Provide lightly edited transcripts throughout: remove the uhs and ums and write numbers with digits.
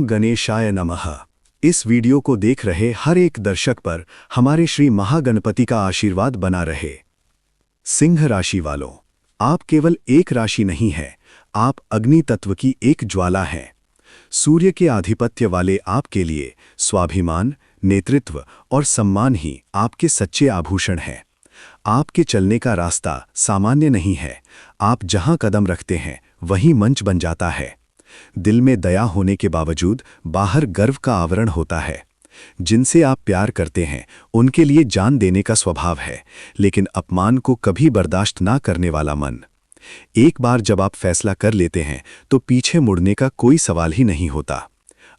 ओम गणेशाय नमः। इस वीडियो को देख रहे हर एक दर्शक पर हमारे श्री महागणपति का आशीर्वाद बना रहे। सिंह राशि वालों, आप केवल एक राशि नहीं है, आप अग्नि तत्व की एक ज्वाला हैं। सूर्य के आधिपत्य वाले आपके लिए स्वाभिमान, नेतृत्व और सम्मान ही आपके सच्चे आभूषण हैं। आपके चलने का रास्ता सामान्य नहीं है। आप जहां कदम रखते हैं वहीं मंच बन जाता है। दिल में दया होने के बावजूद बाहर गर्व का आवरण होता है। जिनसे आप प्यार करते हैं उनके लिए जान देने का स्वभाव है, लेकिन अपमान को कभी बर्दाश्त ना करने वाला मन। एक बार जब आप फैसला कर लेते हैं तो पीछे मुड़ने का कोई सवाल ही नहीं होता।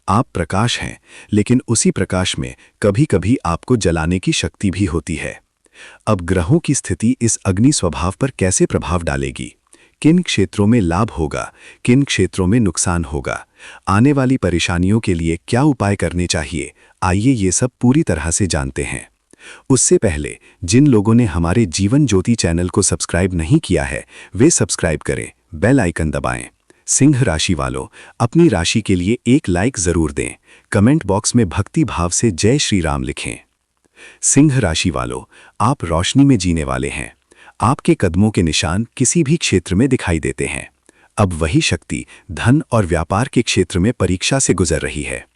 आप प्रकाश हैं, लेकिन उसी प्रकाश में कभी-कभी आपको जलाने की शक्ति भी होती है। अब ग्रहों की स्थिति इस अग्नि स्वभाव पर कैसे प्रभाव डालेगी? किन क्षेत्रों में लाभ होगा, किन क्षेत्रों में नुकसान होगा? आने वाली परेशानियों के लिए क्या उपाय करने चाहिए? आइए ये सब पूरी तरह से जानते हैं। उससे पहले जिन लोगों ने हमारे जीवन ज्योति चैनल को सब्सक्राइब नहीं किया है, वे सब्सक्राइब करें, बेल आइकन दबाएं। सिंह राशि वालों, अपनी राशि के लिए एक लाइक जरूर दें। कमेंट बॉक्स में भक्ति भाव से जय श्री राम लिखें। सिंह राशि वालों, आप रोशनी में जीने वाले हैं। आपके कदमों के निशान किसी भी क्षेत्र में दिखाई देते हैं। अब वही शक्ति धन और व्यापार के क्षेत्र में परीक्षा से गुजर रही है।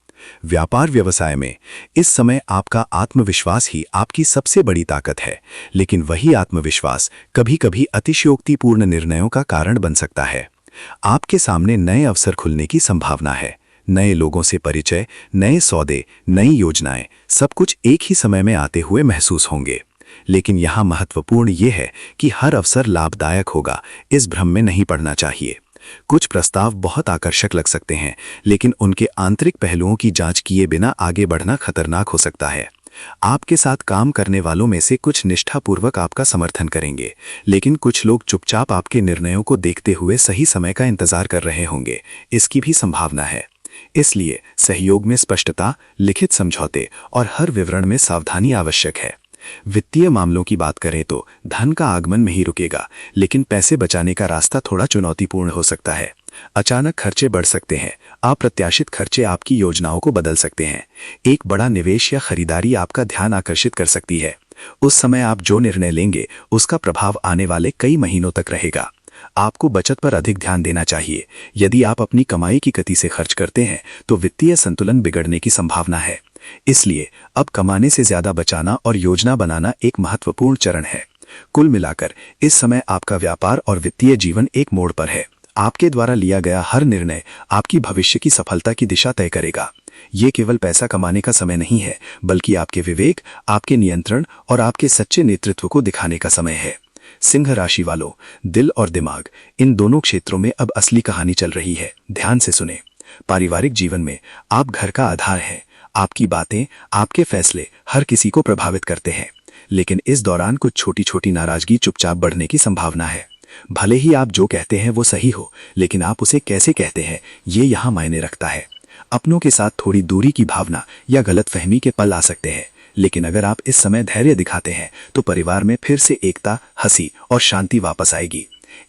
व्यापार व्यवसाय में इस समय आपका आत्मविश्वास ही आपकी सबसे बड़ी ताकत है, लेकिन वही आत्मविश्वास कभी-कभी अतिशयोक्तिपूर्ण निर्णयों का कारण बन सकता है। आपके सामने नए अवसर खुलने की संभावना है। नए लोगों से परिचय, नए सौदे, नई योजनाएं, सब कुछ एक ही समय में आते हुए महसूस होंगे। लेकिन यहाँ महत्वपूर्ण ये है कि हर अवसर लाभदायक होगा, इस भ्रम में नहीं पड़ना चाहिए। कुछ प्रस्ताव बहुत आकर्षक लग सकते हैं, लेकिन उनके आंतरिक पहलुओं की जांच किए बिना आगे बढ़ना खतरनाक हो सकता है। आपके साथ काम करने वालों में से कुछ निष्ठापूर्वक आपका समर्थन करेंगे, लेकिन कुछ लोग चुपचाप आपके निर्णयों को देखते हुए सही समय का इंतजार कर रहे होंगे, इसकी भी संभावना है। इसलिए सहयोग में स्पष्टता, लिखित समझौते और हर विवरण में सावधानी आवश्यक है। वित्तीय मामलों की बात करें तो धन का आगमन में ही रुकेगा, लेकिन पैसे बचाने का रास्ता थोड़ा चुनौतीपूर्ण हो सकता है। अचानक खर्चे बढ़ सकते हैं। अप्रत्याशित खर्चे आपकी योजनाओं को बदल सकते हैं। एक बड़ा निवेश या खरीदारी आपका ध्यान आकर्षित कर सकती है। उस समय आप जो निर्णय लेंगे उसका प्रभाव आने वाले कई महीनों तक रहेगा। आपको बचत पर अधिक ध्यान देना चाहिए। यदि आप अपनी कमाई की गति से खर्च करते हैं तो वित्तीय संतुलन बिगड़ने की संभावना है। इसलिए अब कमाने से ज्यादा बचाना और योजना बनाना एक महत्वपूर्ण चरण है। कुल मिलाकर इस समय आपका व्यापार और वित्तीय जीवन एक मोड़ पर है। आपके द्वारा लिया गया हर निर्णय आपकी भविष्य की सफलता की दिशा तय करेगा। ये केवल पैसा कमाने का समय नहीं है, बल्कि आपके विवेक, आपके नियंत्रण और आपके सच्चे नेतृत्व को दिखाने का समय है। सिंह राशि वालों, दिल और दिमाग, इन दोनों क्षेत्रों में अब असली कहानी चल रही है। ध्यान से सुने। पारिवारिक जीवन में आप घर का आधार हैं। आपकी बातें, आपके फैसले हर किसी को प्रभावित करते हैं, लेकिन इस दौरान कुछ छोटी छोटी नाराजगी चुपचाप बढ़ने की संभावना है। भले ही आप जो कहते हैं वो सही हो, लेकिन आप उसे कैसे कहते हैं ये यहाँ मायने रखता है। अपनों के साथ थोड़ी दूरी की भावना या गलतफहमी के पल आ सकते हैं, लेकिन अगर आप इस समय धैर्य दिखाते हैं तो परिवार में फिर से एकता, हंसी और शांति वापस आएगी।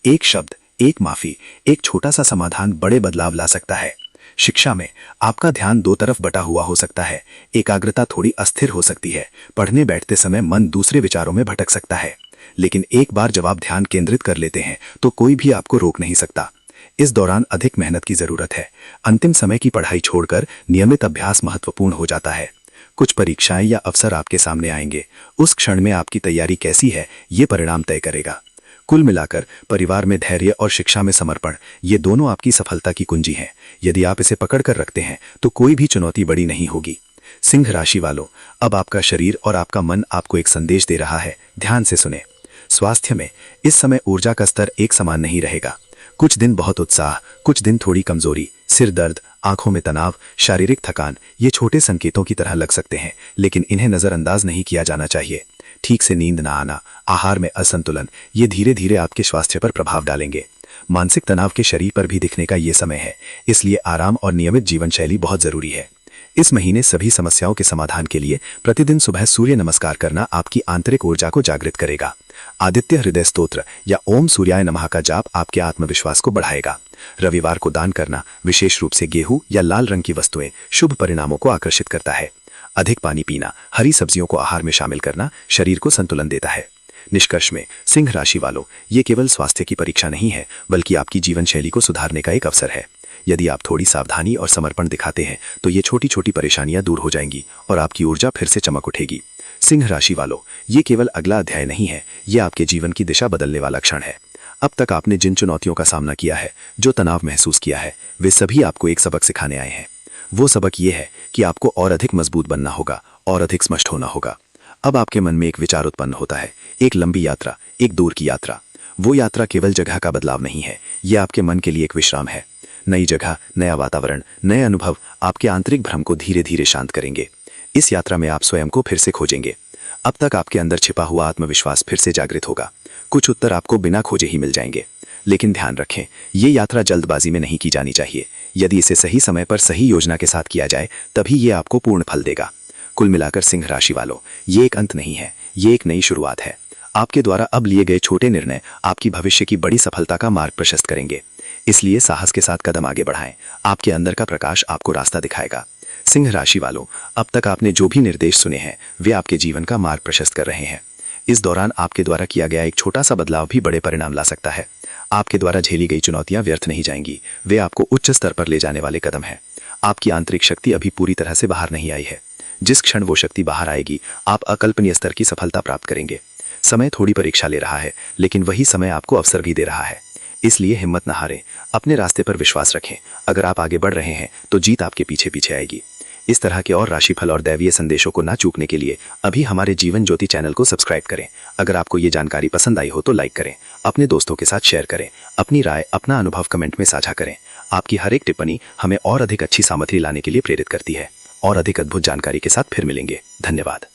एक शब्द, एक माफी, एक छोटा सा समाधान बड़े बदलाव ला सकता है। शिक्षा में आपका ध्यान दो तरफ बटा हुआ हो सकता है। एकाग्रता थोड़ी अस्थिर हो सकती है। पढ़ने बैठते समय मन दूसरे विचारों में भटक सकता है, लेकिन एक बार जब आप ध्यान केंद्रित कर लेते हैं तो कोई भी आपको रोक नहीं सकता। इस दौरान अधिक मेहनत की जरूरत है। अंतिम समय की पढ़ाई छोड़कर नियमित अभ्यास महत्वपूर्ण हो जाता है। कुछ परीक्षाएं या अवसर आपके सामने आएंगे। उस क्षण में आपकी तैयारी कैसी है ये परिणाम तय करेगा। कुल मिलाकर परिवार में धैर्य और शिक्षा में समर्पण, ये दोनों आपकी सफलता की कुंजी हैं। यदि आप इसे पकड़ कर रखते हैं तो कोई भी चुनौती बड़ी नहीं होगी। सिंह राशि वालों, अब आपका शरीर और आपका मन आपको एक संदेश दे रहा है। ध्यान से सुने। स्वास्थ्य में इस समय ऊर्जा का स्तर एक समान नहीं रहेगा। कुछ दिन बहुत उत्साह, कुछ दिन थोड़ी कमजोरी, सिर दर्द, आंखों में तनाव, शारीरिक थकान, ये छोटे संकेतों की तरह लग सकते हैं, लेकिन इन्हें नजरअंदाज नहीं किया जाना चाहिए। ठीक से नींद ना आना, आहार में असंतुलन, ये धीरे धीरे आपके स्वास्थ्य पर प्रभाव डालेंगे। मानसिक तनाव के शरीर पर भी दिखने का ये समय है, इसलिए आराम और नियमित जीवन शैली बहुत जरूरी है। इस महीने सभी समस्याओं के समाधान के लिए प्रतिदिन सुबह सूर्य नमस्कार करना आपकी आंतरिक ऊर्जा को जागृत करेगा। आदित्य हृदय स्तोत्र या ओम सूर्याय नमः का जाप आपके आत्मविश्वास को बढ़ाएगा। रविवार को दान करना, विशेष रूप से गेहूं या लाल रंग की वस्तुएं, शुभ परिणामों को आकर्षित करता है। अधिक पानी पीना, हरी सब्जियों को आहार में शामिल करना शरीर को संतुलन देता है। निष्कर्ष में सिंह राशि वालों, ये केवल स्वास्थ्य की परीक्षा नहीं है, बल्कि आपकी जीवन शैली को सुधारने का एक अवसर है। यदि आप थोड़ी सावधानी और समर्पण दिखाते हैं तो ये छोटी छोटी परेशानियां दूर हो जाएंगी और आपकी ऊर्जा फिर से चमक उठेगी। सिंह राशि वालों, ये केवल अगला अध्याय नहीं है, ये आपके जीवन की दिशा बदलने वाला क्षण है। अब तक आपने जिन चुनौतियों का सामना किया है, जो तनाव महसूस किया है, वे सभी आपको एक सबक सिखाने आए हैं। वो सबक ये है कि आपको और अधिक मजबूत बनना होगा और अधिक स्पष्ट होना होगा। अब आपके मन में एक विचार उत्पन्न होता है, एक लंबी यात्रा, एक दूर की यात्रा। वो यात्रा केवल जगह का बदलाव नहीं है, ये आपके मन के लिए एक विश्राम है। नई जगह, नया वातावरण, नए अनुभव आपके आंतरिक भ्रम को धीरे धीरे शांत करेंगे। इस यात्रा में आप स्वयं को फिर से खोजेंगे। अब तक आपके अंदर छिपा हुआ आत्मविश्वास फिर से जागृत होगा। कुछ उत्तर आपको बिना खोजे ही मिल जाएंगे। लेकिन ध्यान रखें, ये यात्रा जल्दबाजी में नहीं की जानी चाहिए। यदि इसे सही समय पर सही योजना के साथ किया जाए, तभी ये आपको पूर्ण फल देगा। कुल मिलाकर सिंह राशि वालों, ये एक अंत नहीं है, ये एक नई शुरुआत है। आपके द्वारा अब लिए गए छोटे निर्णय आपकी भविष्य की बड़ी सफलता का मार्ग प्रशस्त करेंगे। इसलिए साहस के साथ कदम आगे बढ़ाएं। आपके अंदर का प्रकाश आपको रास्ता दिखाएगा। सिंह राशि वालों, अब तक आपने जो भी निर्देश सुने हैं, वे आपके जीवन का मार्ग प्रशस्त कर रहे हैं। इस दौरान आपके द्वारा किया गया एक छोटा सा बदलाव भी बड़े परिणाम ला सकता है। आपके द्वारा झेली गई चुनौतियां व्यर्थ नहीं जाएंगी, वे आपको उच्च स्तर पर ले जाने वाले कदम हैं। आपकी आंतरिक शक्ति अभी पूरी तरह से बाहर नहीं आई है। जिस क्षण वो शक्ति बाहर आएगी, आप अकल्पनीय स्तर की सफलता प्राप्त करेंगे। समय थोड़ी परीक्षा ले रहा है, लेकिन वही समय आपको अवसर भी दे रहा है। इसलिए हिम्मत न हारें, अपने रास्ते पर विश्वास रखें। अगर आप आगे बढ़ रहे हैं तो जीत आपके पीछे पीछे आएगी। इस तरह के और राशिफल और दैवीय संदेशों को ना चूकने के लिए अभी हमारे जीवन ज्योति चैनल को सब्सक्राइब करें। अगर आपको ये जानकारी पसंद आई हो तो लाइक करें, अपने दोस्तों के साथ शेयर करें, अपनी राय, अपना अनुभव कमेंट में साझा करें। आपकी हर एक टिप्पणी हमें और अधिक अच्छी सामग्री लाने के लिए प्रेरित करती है। और अधिक अद्भुत जानकारी के साथ फिर मिलेंगे। धन्यवाद।